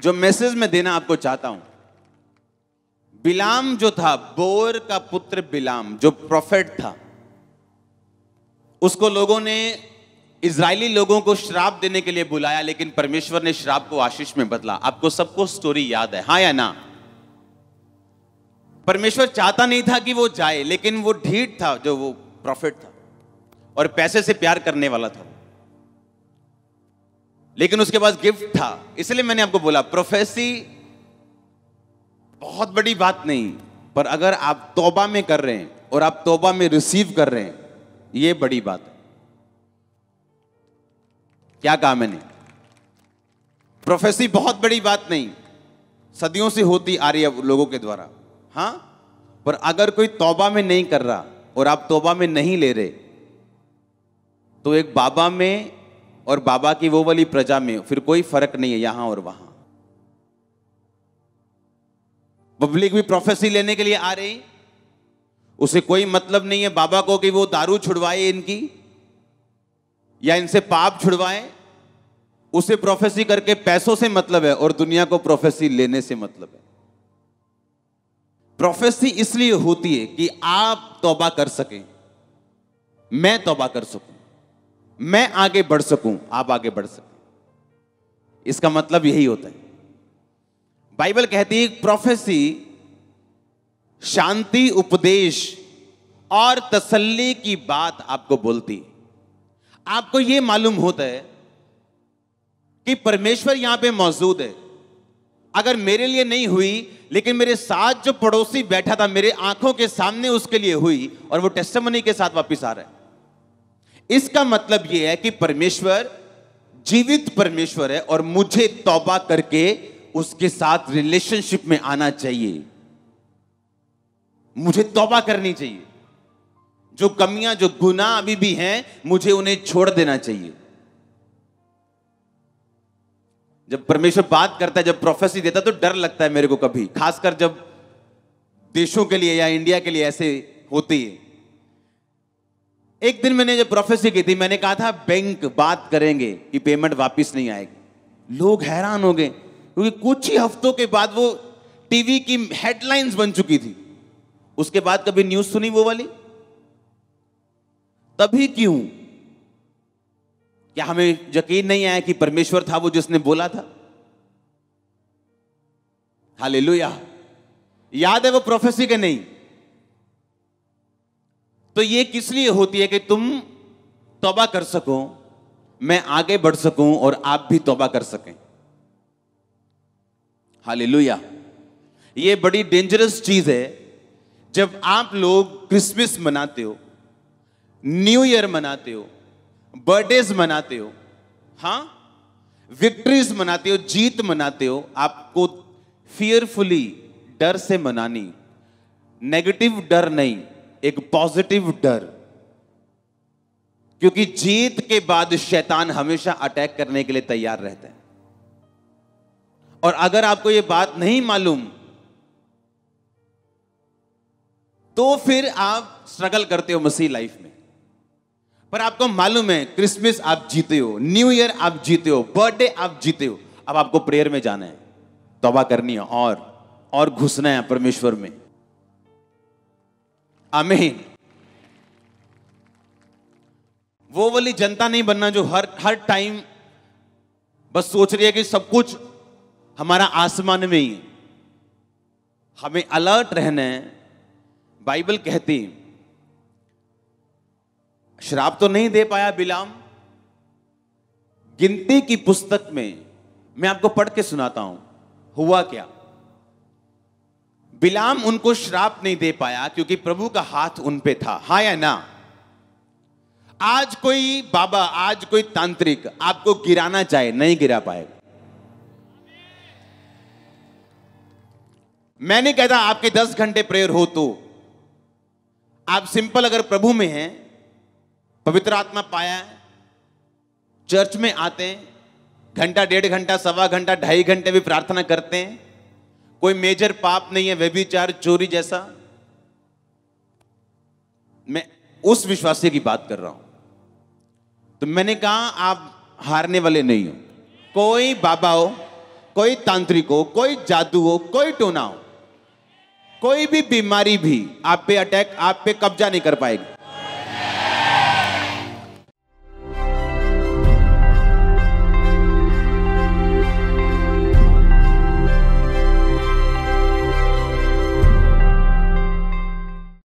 जो मैसेज मैं देना आपको चाहता हूं, बिलाम जो था, बोर का पुत्र बिलाम जो प्रोफेट था, उसको लोगों ने, इजरायली लोगों को श्राप देने के लिए बुलाया, लेकिन परमेश्वर ने श्राप को आशीष में बदला। आपको सबको स्टोरी याद है, हाँ या ना? परमेश्वर चाहता नहीं था कि वो जाए, लेकिन वो ढीठ था, जो वो प्रोफेट था और पैसे से प्यार करने वाला था, लेकिन उसके पास गिफ्ट था। इसलिए मैंने आपको बोला, प्रोफेसी बहुत बड़ी बात नहीं, पर अगर आप तौबा में कर रहे हैं और आप तौबा में रिसीव कर रहे हैं, ये बड़ी बात है। क्या कहा मैंने? प्रोफेसी बहुत बड़ी बात नहीं, सदियों से होती आ रही है लोगों के द्वारा, हां, पर अगर कोई तौबा में नहीं कर रहा और आप तौबा में नहीं ले रहे, तो एक बाबा में और बाबा की वो वाली प्रजा में फिर कोई फर्क नहीं है, यहां और वहां। पब्लिक भी प्रोफेसी लेने के लिए आ रही, उसे कोई मतलब नहीं है बाबा को कि वो दारू छुड़वाए इनकी या इनसे पाप छुड़वाए। उसे प्रोफेसी करके पैसों से मतलब है और दुनिया को प्रोफेसी लेने से मतलब है। प्रोफेसी इसलिए होती है कि आप तौबा कर सकें, मैं तौबा कर सकूं, मैं आगे बढ़ सकूं, आप आगे बढ़ सकें। इसका मतलब यही होता है। बाइबल कहती है प्रोफेसी शांति, उपदेश और तसल्ली की बात आपको बोलती है। आपको यह मालूम होता है कि परमेश्वर यहां पे मौजूद है। अगर मेरे लिए नहीं हुई, लेकिन मेरे साथ जो पड़ोसी बैठा था, मेरे आंखों के सामने उसके लिए हुई और वो टेस्टिमनी के साथ वापस आ रहा है। इसका मतलब यह है कि परमेश्वर जीवित परमेश्वर है और मुझे तौबा करके उसके साथ रिलेशनशिप में आना चाहिए। मुझे तौबा करनी चाहिए। जो कमियां, जो गुनाह अभी भी हैं, मुझे उन्हें छोड़ देना चाहिए। जब परमेश्वर बात करता है, जब प्रोफेसी देता है, तो डर लगता है मेरे को कभी, खासकर जब देशों के लिए या इंडिया के लिए ऐसे होती है। एक दिन मैंने जब प्रोफेसी की थी, मैंने कहा था बैंक बात करेंगे कि पेमेंट वापस नहीं आएगी। लोग हैरान हो गए, क्योंकि कुछ ही हफ्तों के बाद वो टीवी की हेडलाइंस बन चुकी थी। उसके बाद कभी न्यूज सुनी वो वाली? तभी क्यों? क्या हमें यकीन नहीं आया कि परमेश्वर था वो जिसने बोला था? हालेलुया। याद है वो प्रोफेसी के नहीं? तो ये किस लिए होती है कि तुम तौबा कर सको, मैं आगे बढ़ सकूं और आप भी तौबा कर सकें। हालेलुया। ये बड़ी डेंजरस चीज है जब आप लोग क्रिसमस मनाते हो, न्यू ईयर मनाते हो, बर्थडेज मनाते हो, हां, विक्ट्रीज मनाते हो, जीत मनाते हो। आपको फियरफुली, डर से मनानी, नेगेटिव डर नहीं, एक पॉजिटिव डर। क्योंकि जीत के बाद शैतान हमेशा अटैक करने के लिए तैयार रहता है। और अगर आपको यह बात नहीं मालूम, तो फिर आप स्ट्रगल करते हो मसीह लाइफ में। पर आपको मालूम है क्रिसमस आप जीते हो, न्यू ईयर आप जीते हो, बर्थडे आप जीते हो। अब आपको प्रेयर में जाना है, तौबा करनी है और घुसना है परमेश्वर में। आमीन। वो वाली जनता नहीं बनना जो हर टाइम बस सोच रही है कि सब कुछ हमारा आसमान में ही है। हमें अलर्ट रहना है। बाइबल कहती, श्राप तो नहीं दे पाया बिलाम। गिनती की पुस्तक में मैं आपको पढ़ के सुनाता हूं हुआ क्या। बिलाम उनको श्राप नहीं दे पाया क्योंकि प्रभु का हाथ उन पे था, हां या ना? आज कोई बाबा, आज कोई तांत्रिक आपको गिराना चाहे, नहीं गिरा पाएगा। मैं नहीं कहता आपके 10 घंटे प्रेयर हो, तो आप सिंपल अगर प्रभु में हैं, पवित्र आत्मा पाया है, चर्च में आते हैं, घंटा, 1.5 घंटा, सवा घंटा, 2.5 घंटे भी प्रार्थना करते हैं, कोई मेजर पाप नहीं है, व्यभिचार, चोरी जैसा। मैं उस विश्वासी की बात कर रहा हूं। तो मैंने कहा आप हारने वाले नहीं हो। कोई बाबा हो, कोई तांत्रिक हो, कोई जादू हो, कोई टोना हो, कोई भी बीमारी भी आप पे अटैक, आप पे कब्जा नहीं कर पाएगी।